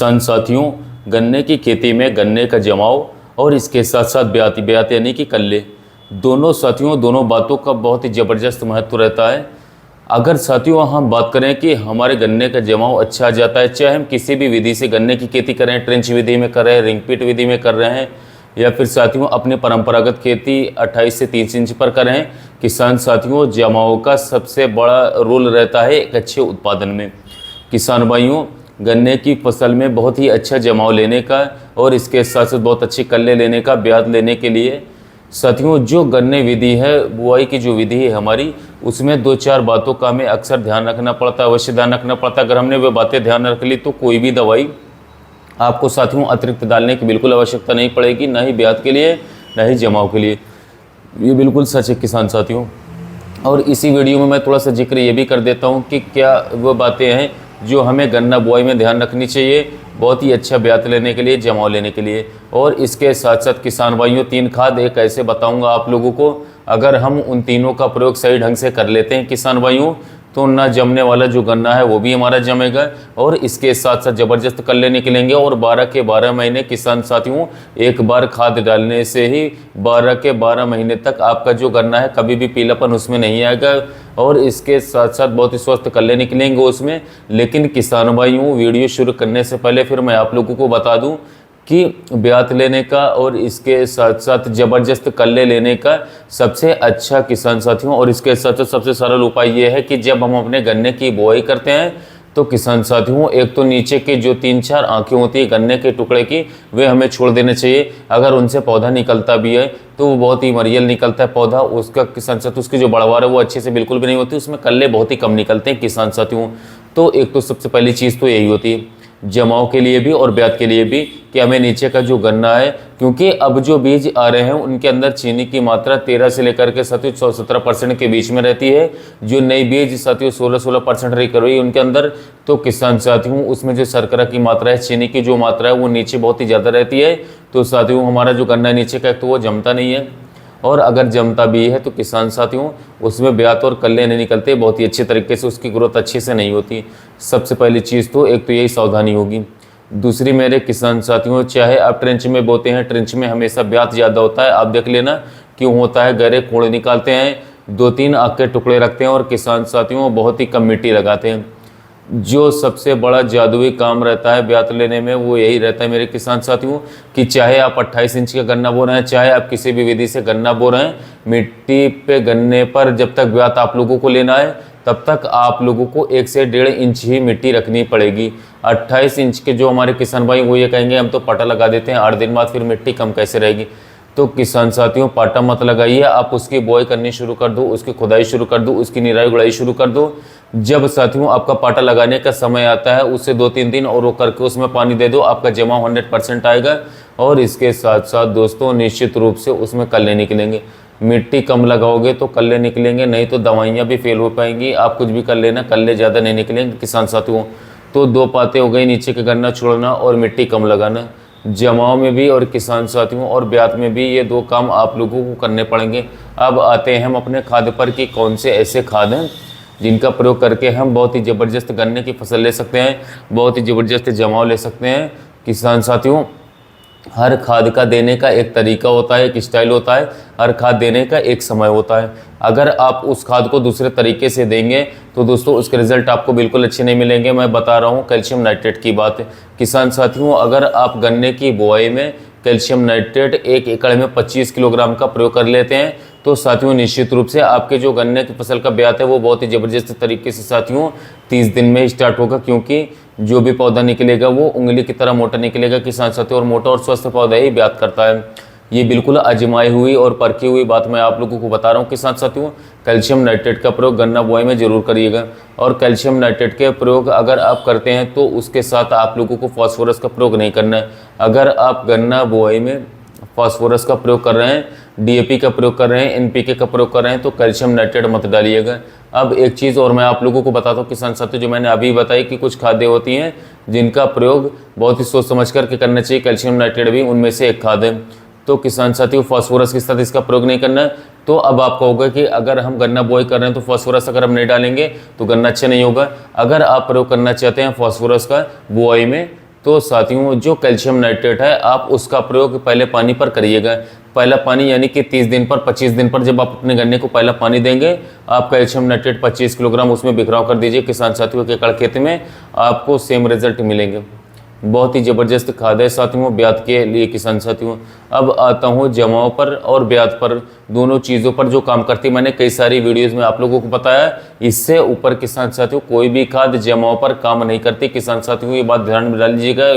किसान साथियों, गन्ने की खेती में गन्ने का जमाव और इसके साथ साथ ब्याती ब्यात यानी कि कल्ले, दोनों साथियों दोनों बातों का बहुत ही ज़बरदस्त महत्व रहता है। अगर साथियों हम बात करें कि हमारे गन्ने का जमाव अच्छा आ जाता है, चाहे हम किसी भी विधि से गन्ने की खेती करें, ट्रेंच विधि में कर रहे हैं, रिंगपिट विधि में कर रहे हैं, या फिर साथियों अपने परंपरागत खेती 28 से 30 इंच पर कर रहे हैं, किसान साथियों जमाव का सबसे बड़ा रोल रहता है एक अच्छे उत्पादन में। किसान भाइयों, गन्ने की फसल में बहुत ही अच्छा जमाव लेने का और इसके साथ साथ बहुत अच्छी कल्ले लेने का, ब्याज लेने के लिए साथियों जो गन्ने विधि है, बुआई की जो विधि है हमारी, उसमें 2-4 बातों का हमें अक्सर ध्यान रखना पड़ता है, अवश्य ध्यान रखना पड़ता है। अगर हमने वे बातें ध्यान रख ली तो कोई भी दवाई आपको साथियों अतिरिक्त डालने की बिल्कुल आवश्यकता नहीं पड़ेगी, ना ही ब्याज के लिए ना ही जमाव के लिए। ये बिल्कुल सच है किसान साथियों। और इसी वीडियो में मैं थोड़ा सा जिक्र ये भी कर देता हूँ कि क्या वो बातें हैं जो हमें गन्ना बुआई में ध्यान रखनी चाहिए बहुत ही अच्छा ब्याज लेने के लिए, जमाव लेने के लिए। और इसके साथ साथ किसान भाइयों 3 खाद एक ऐसे बताऊंगा आप लोगों को, अगर हम उन तीनों का प्रयोग सही ढंग से कर लेते हैं किसान भाइयों, तो ना जमने वाला जो गन्ना है वो भी हमारा जमेगा और इसके साथ साथ ज़बरदस्त कल्ले निकलेंगे। और 12 के 12 महीने किसान साथियों एक बार खाद डालने से ही 12 के 12 महीने तक आपका जो गन्ना है कभी भी पीलापन उसमें नहीं आएगा और इसके साथ साथ बहुत ही स्वस्थ कल्ले निकलेंगे उसमें। लेकिन किसान भाइयों, वीडियो शुरू करने से पहले फिर मैं आप लोगों को बता दूं कि ब्यात लेने का और इसके साथ साथ ज़बरदस्त कल्ले लेने का सबसे अच्छा किसान साथियों और इसके साथ साथ सबसे सरल उपाय ये है कि जब हम अपने गन्ने की बुआई करते हैं तो किसान साथियों एक तो नीचे के जो 3-4 आँखें होती है गन्ने के टुकड़े की, वे हमें छोड़ देने चाहिए। अगर उनसे पौधा निकलता भी है तो वो बहुत ही मरियल निकलता है पौधा, उसका किसान साथियों उसकी जो बढ़वार है वो अच्छे से बिल्कुल भी नहीं होती, उसमें कल्ले बहुत ही कम निकलते हैं किसान साथियों। तो एक तो सबसे पहली चीज़ तो यही होती है जमाव के लिए भी और ब्याज के लिए भी कि हमें नीचे का जो गन्ना है, क्योंकि अब जो बीज आ रहे हैं उनके अंदर चीनी की मात्रा 13 से लेकर के साथियों 17% के बीच में रहती है। जो नई बीज साथियों 16% रिकवरी उनके अंदर, तो किसान साथियों उसमें जो शर्करा की मात्रा है, चीनी की जो मात्रा है वो नीचे बहुत ही ज़्यादा रहती है। तो साथियों हमारा जो गन्ना है नीचे का तो वो जमता नहीं है, और अगर जमता भी है तो किसान साथियों उसमें ब्यात और कल्ले नहीं निकलते बहुत ही अच्छे तरीके से, उसकी ग्रोथ अच्छे से नहीं होती। सबसे पहली चीज़ तो एक तो यही सावधानी होगी। दूसरी मेरे किसान साथियों, चाहे आप ट्रेंच में बोते हैं, ट्रेंच में हमेशा ब्यात ज़्यादा होता है, आप देख लेना क्यों होता है। गहरे कोड़े निकालते हैं, 2-3 आँख के टुकड़े रखते हैं और किसान साथियों बहुत ही कम मिट्टी लगाते हैं। जो सबसे बड़ा जादुई काम रहता है ब्यात लेने में वो यही रहता है मेरे किसान साथियों कि चाहे आप 28 इंच का गन्ना बो रहे हैं, चाहे आप किसी भी विधि से गन्ना बो रहे हैं, मिट्टी पे गन्ने पर जब तक ब्यात आप लोगों को लेना है तब तक आप लोगों को 1 से 1.5 इंच ही मिट्टी रखनी पड़ेगी। 28 इंच के जो हमारे किसान भाई वो ये कहेंगे हम तो पाटा लगा देते हैं 8 दिन बाद, फिर मिट्टी कम कैसे रहेगी। तो किसान साथियों पाटा मत लगाइए, आप उसकी बुआई करनी शुरू कर दो, उसकी खुदाई शुरू कर दो, उसकी निराई गुड़ाई शुरू कर दो। जब साथियों आपका पाटा लगाने का समय आता है उससे 2-3 दिन और वो करके उसमें पानी दे दो, आपका जमाव 100% आएगा। और इसके साथ साथ दोस्तों निश्चित रूप से उसमें कल्ले निकलेंगे। मिट्टी कम लगाओगे तो कल्ले निकलेंगे, नहीं तो दवाइयाँ भी फेल हो पाएंगी। आप कुछ भी कर लेना, कल्ले ज़्यादा नहीं निकलेंगे किसान साथियों। तो 2 बातें हो गई, नीचे का गन्ना छोड़ना और मिट्टी कम लगाना। जमाव में भी और किसान साथियों और ब्यात में भी ये 2 काम आप लोगों को करने पड़ेंगे। अब आते हैं हम अपने खाद पर कि कौन से ऐसे खाद हैं जिनका प्रयोग करके हम बहुत ही ज़बरदस्त गन्ने की फसल ले सकते हैं, बहुत ही ज़बरदस्त जमाव ले सकते हैं। किसान साथियों हर खाद का देने का एक तरीका होता है, एक स्टाइल होता है, हर खाद देने का एक समय होता है। अगर आप उस खाद को दूसरे तरीके से देंगे तो दोस्तों उसके रिजल्ट आपको बिल्कुल अच्छे नहीं मिलेंगे। मैं बता रहा हूँ कैल्शियम नाइट्रेट की बात है किसान साथियों। अगर आप गन्ने की बुआई में कैल्शियम नाइट्रेट 1 एकड़ में 25 किलोग्राम का प्रयोग कर लेते हैं तो साथियों निश्चित रूप से आपके जो गन्ने की फसल का ब्यात है वो बहुत ही ज़बरदस्त तरीके से साथियों 30 दिन में स्टार्ट होगा, क्योंकि जो भी पौधा निकलेगा वो उंगली की तरह मोटा निकलेगा किसान साथियों, और मोटा और स्वस्थ पौधा ही ब्यात करता है। ये बिल्कुल आजमाई हुई और परखी हुई बात मैं आप लोगों को बता रहा हूँ किसान साथियों। कैल्शियम नाइट्रेट का प्रयोग गन्ना बुआई में जरूर करिएगा, और कैल्शियम नाइट्रेट के प्रयोग अगर आप करते हैं तो उसके साथ आप लोगों को फास्फोरस का प्रयोग नहीं करना है। अगर आप गन्ना बुआई में फास्फोरस का प्रयोग कर रहे हैं, डीएपी का प्रयोग कर रहे हैं, एनपीके का प्रयोग कर रहे हैं तो कैल्शियम नाइट्रेट मत डालिएगा। अब एक चीज़ और मैं आप लोगों को बताता हूँ किसान साथियों, जो मैंने अभी बताई कि कुछ खादें होती हैं जिनका प्रयोग बहुत ही सोच समझ करके करना चाहिए, कैल्शियम नाइट्रेट भी उनमें से एक खाद है। तो किसान साथियों फास्फोरस के साथ इसका प्रयोग नहीं करना है। तो अब आपका होगा कि अगर हम गन्ना बुआई कर रहे हैं तो फास्फोरस अगर हम नहीं डालेंगे तो गन्ना अच्छा नहीं होगा। अगर आप प्रयोग करना चाहते हैं फास्फोरस का बुआई में तो साथियों जो कैल्शियम नाइट्रेट है आप उसका प्रयोग पहले पानी पर करिएगा। पहला पानी यानी कि 30 दिन पर 25 दिन पर जब आप अपने गन्ने को पहला पानी देंगे, आप कैल्शियम नाइट्रेट 25 किलोग्राम उसमें बिखराव कर दीजिए किसान साथियों के एकड़ खेत में, आपको सेम रिजल्ट मिलेंगे। बहुत ही ज़बरदस्त खाद है साथियों ब्यात के लिए किसान साथियों। अब आता हूँ जमाव पर और ब्यात पर, दोनों चीज़ों पर जो काम करती है। मैंने कई सारी वीडियोस में आप लोगों को बताया, इससे ऊपर किसान साथियों कोई भी खाद जमाव पर काम नहीं करती किसान साथियों। ये बात ध्यान में डाल लीजिएगा।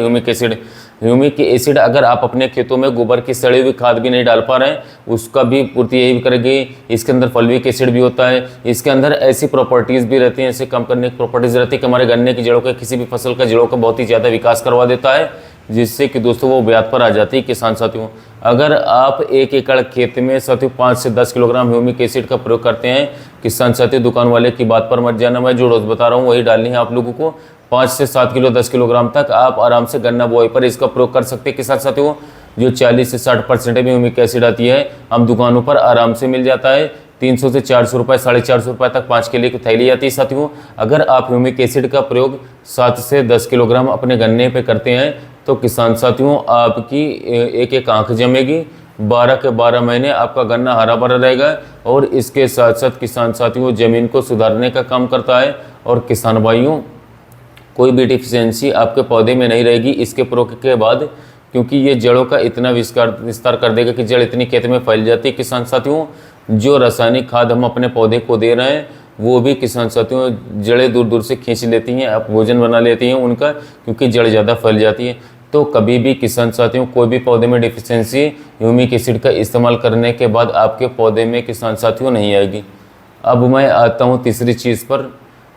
ह्यूमिक एसिड अगर आप अपने खेतों में गोबर की सड़ी हुई खाद भी नहीं डाल पा रहे हैं, उसका भी पूर्ति यही करेगी। इसके अंदर फॉल्विक एसिड भी होता है, इसके अंदर ऐसी प्रॉपर्टीज़ भी रहती हैं, ऐसे काम करने की प्रॉपर्टीज़ रहती है कि हमारे गन्ने की जड़ों का, किसी भी फसल का जड़ों का बहुत ही ज़्यादा विकास करवा देता है, जिससे कि दोस्तों वो ब्यात पर आ जाती है किसान साथियों। अगर आप 1 एकड़ खेत में साथियों 5 से 10 किलोग्राम ह्यूमिक एसिड का प्रयोग करते हैं किसान साथियों, दुकान वाले की बात पर मत जाना, मैं जो डोज बता रहा हूँ वही डालनी है आप लोगों को। 5 से 7 किलो 10 किलोग्राम तक आप आराम से गन्ना बुआई पर इसका प्रयोग कर सकते हैं किसान साथियों। जो 40 से 60% में ह्यूमिक एसिड आती है, हम दुकानों पर आराम से मिल जाता है। 300 से 400 रुपये, 450 रुपये तक 5 किलो की थैली आती है साथियों। अगर आप ह्यूमिक एसिड का प्रयोग 7 से 10 किलोग्राम अपने गन्ने पे करते हैं तो किसान साथियों आपकी एक एक आंख जमेगी, 12 के 12 महीने आपका गन्ना हरा भरा रहेगा। और इसके साथ साथ किसान साथियों ज़मीन को सुधारने का काम करता है। और किसान भाइयों कोई भी डिफिशियंसी आपके पौधे में नहीं रहेगी इसके प्रयोग के बाद, क्योंकि ये जड़ों का इतना विस्तार कर देगा कि जड़ इतनी खेत में फैल जाती है किसान साथियों। जो रासायनिक खाद हम अपने पौधे को दे रहे हैं वो भी किसान साथियों जड़ें दूर दूर से खींच लेती हैं, आप भोजन बना लेती हैं उनका, क्योंकि जड़ ज़्यादा फैल जाती है। तो कभी भी किसान साथियों कोई भी पौधे में डिफिशियंसी ह्यूमिक एसिड का इस्तेमाल करने के बाद आपके पौधे में किसान साथियों नहीं आएगी। अब मैं आता हूँ तीसरी चीज़ पर।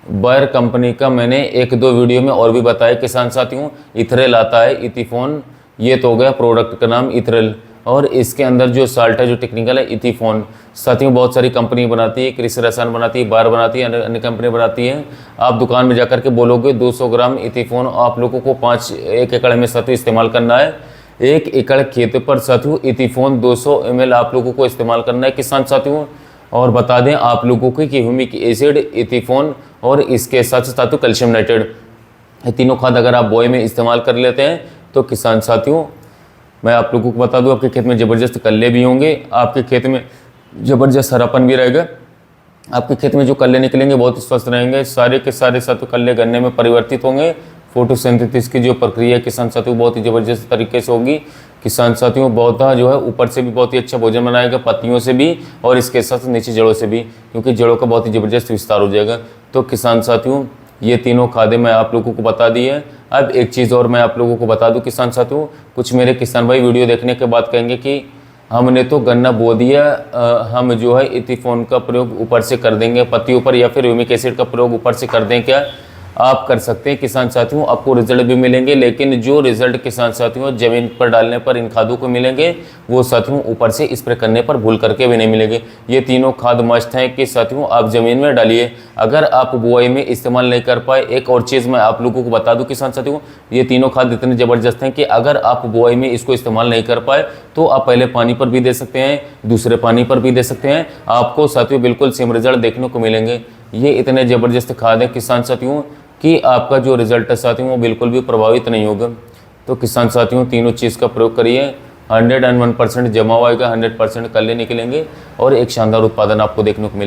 बायर कंपनी का मैंने 1-2 वीडियो में और भी बताया किसान साथियों। इथरेल आता है, इथिफोन, ये तो हो गया प्रोडक्ट का नाम इथरेल। और इसके अंदर जो साल्ट है, जो टेक्निकल है, इथिफोन। साथियों बहुत सारी कंपनी बनाती है, कृषि रसायन बनाती है, बायर बनाती है, अन्य कंपनी बनाती है। आप दुकान में जाकर के बोलोगे 200 ग्राम इथिफोन आप लोगों को 1 एकड़ में साथियों इस्तेमाल करना है। 1 एकड़ खेत पर साथियों इथिफोन 200 ml आप लोगों को इस्तेमाल करना है किसान साथियों। और बता दें आप लोगों को कि ह्यूमिक एसिड, इथिफोन और इसके साथ साथियों कैल्शियम नाइट्रेट, ये तीनों खाद अगर आप बोए में इस्तेमाल कर लेते हैं तो किसान साथियों मैं आप लोगों को बता दूं आपके खेत में ज़बरदस्त कल्ले भी होंगे, आपके खेत में ज़बरदस्त हरापन भी रहेगा। आपके खेत में जो कल्ले निकलेंगे बहुत ही स्वस्थ रहेंगे, सारे के सारे साथियों कल्ले गन्ने में परिवर्तित होंगे। फोटोसिंथेसिस की जो प्रक्रिया किसान साथियों बहुत ही ज़बरदस्त तरीके से होगी। किसान साथियों पौधा जो है ऊपर से भी बहुत ही अच्छा भोजन बनाएगा, पत्तियों से भी और इसके साथ नीचे जड़ों से भी, क्योंकि जड़ों का बहुत ही ज़बरदस्त विस्तार हो जाएगा। तो किसान साथियों ये तीनों खादें मैं आप लोगों को बता दी है। अब एक चीज़ और मैं आप लोगों को बता दूं किसान साथियों, कुछ मेरे किसान भाई वीडियो देखने के बाद कहेंगे कि हमने तो गन्ना बो दिया, हम जो है इथिफोन का प्रयोग ऊपर से कर देंगे पत्तियों पर, या फिर ह्यूमिक एसिड का प्रयोग ऊपर से कर दें क्या? आप कर सकते हैं किसान साथियों, आपको रिजल्ट भी मिलेंगे। लेकिन जो रिजल्ट किसान साथियों ज़मीन पर डालने पर इन खादों को मिलेंगे वो साथियों ऊपर से स्प्रे करने पर भूल करके भी नहीं मिलेंगे। ये तीनों खाद मस्ट हैं कि साथियों आप ज़मीन में डालिए। अगर आप बुआई में इस्तेमाल नहीं कर पाए, एक और चीज़ मैं आप लोगों को बता दूं किसान साथियों, ये तीनों खाद इतने ज़बरदस्त हैं कि अगर आप बुआई में इसको इस्तेमाल नहीं कर पाए तो आप पहले पानी पर भी दे सकते हैं, दूसरे पानी पर भी दे सकते हैं, आपको साथियों बिल्कुल सेम रिजल्ट देखने को मिलेंगे। ये इतने ज़बरदस्त खाद हैं किसान साथियों कि आपका जो रिजल्ट है साथियों वो बिल्कुल भी प्रभावित नहीं होगा। तो किसान साथियों तीनों चीज़ का प्रयोग करिए, 101% जमाव आएगा, 100% कल्ले निकलेंगे और एक शानदार उत्पादन आपको देखने को मिलेगा।